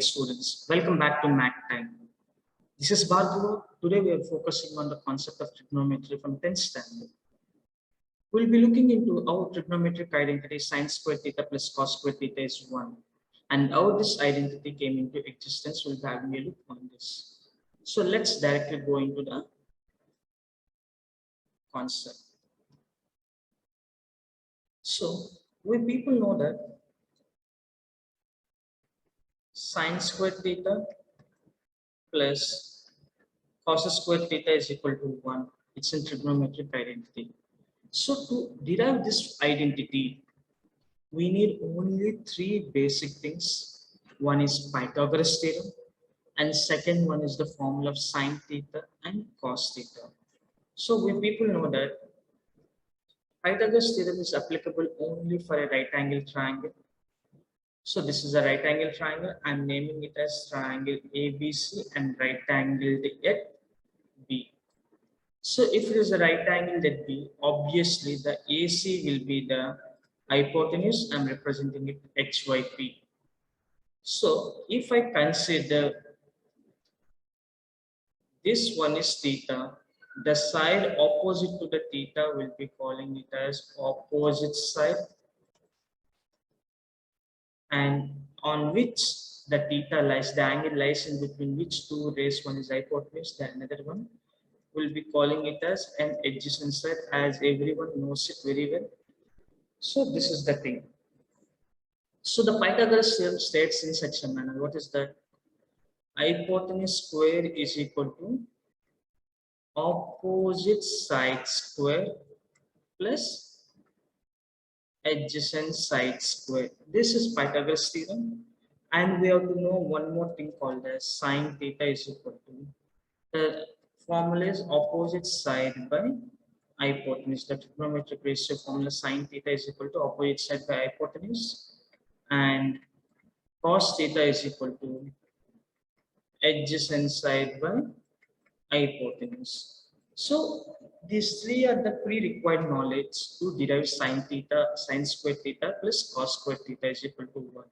students, welcome back to Math Time. This is Bhargava. Today we are focusing on the concept of trigonometry from 10th standard. We'll be looking into how trigonometric identity sin squared theta plus cos squared theta is 1 and how this identity came into existence. We'll be having a look on this. So let's directly go into the concept. So we people know that sin squared theta plus cos squared theta is equal to 1. It's a trigonometric identity. So to derive this identity, we need only three basic things. One is Pythagoras theorem, and second one is the formula of sin theta and cos theta. So we people know that Pythagoras theorem is applicable only for a right angle triangle. So this is a right angle triangle. I'm naming it as triangle ABC and right angled at B. So if it is a right angle at B, obviously the AC will be the hypotenuse. I'm representing it HYP. So if I consider this one is theta, the side opposite to the theta will be calling it as opposite side, and on which the theta lies, the angle lies in between which two rays. One is hypotenuse, the another one will be calling it as an adjacent side, as everyone knows it very well. So this is the thing. So the Pythagoras theorem states in such a manner. What is that? Hypotenuse square is equal to opposite side square plus adjacent side square. This is Pythagoras theorem, and we have to know one more thing called as sin theta is equal to, the formula is opposite side by hypotenuse. The trigonometric ratio formula sin theta is equal to opposite side by hypotenuse, and cos theta is equal to adjacent side by hypotenuse. So these three are the pre-required knowledge to derive sin theta, sin squared theta plus cos squared theta is equal to 1.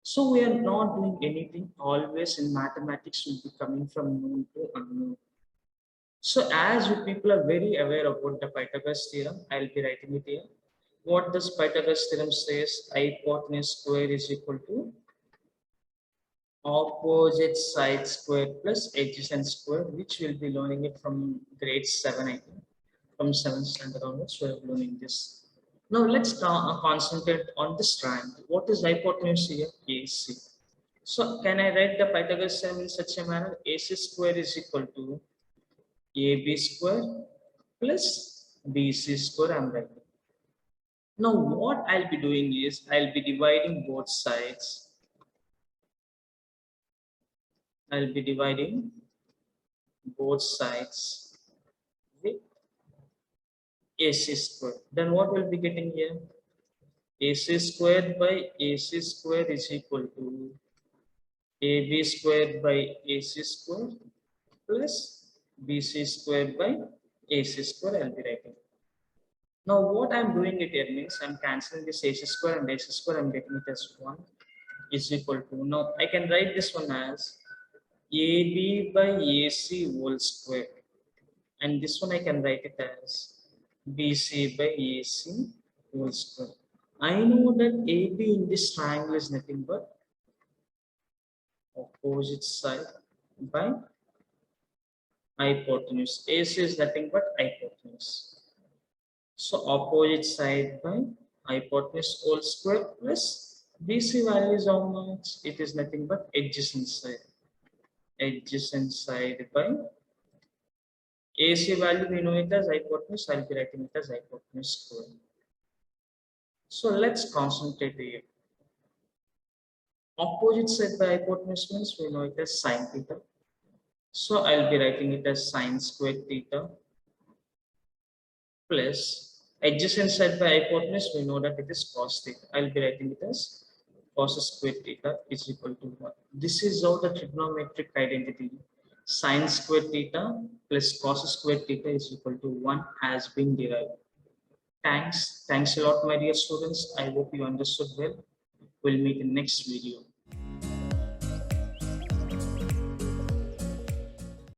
So we are not doing anything. Always in mathematics will be coming from known to unknown. So as you people are very aware about the Pythagoras theorem, I'll be writing it here. What does Pythagoras theorem says? Hypotenuse square is equal to opposite side square plus adjacent square, which we'll be learning it from grade 7, I think. From 7th standard onwards, we're learning this. Now let's concentrate on this triangle. What is hypotenuse here? AC. So can I write the Pythagoras theorem in such a manner? AC square is equal to AB square plus BC square. I'm writing. Now what I'll be doing is I'll be dividing both sides. I'll be dividing both sides with AC square. Then what we'll be getting here? AC squared by AC square is equal to AB squared by AC square plus BC squared by AC square. I'll be writing. Now what I'm doing it here means I'm cancelling this AC square and AC square. I'm getting it as 1 is equal to. Now I can write this one as AB by AC whole square, and this one I can write it as BC by AC whole square. I know that AB in this triangle is nothing but opposite side by hypotenuse. AC is nothing but hypotenuse. So opposite side by hypotenuse whole square plus BC value is how much? It is nothing but adjacent side. Adjacent side by AC value we know it as hypotenuse. I'll be writing it as hypotenuse square. So let's concentrate here. Opposite side by hypotenuse means we know it as sin theta. So I'll be writing it as sin squared theta plus adjacent side by hypotenuse we know that it is cos theta. I'll be writing it as cos squared theta is equal to 1. This is how the trigonometric identity sin squared theta plus cos squared theta is equal to 1 has been derived. Thanks a lot, my dear students. I hope you understood well. We'll meet in next video.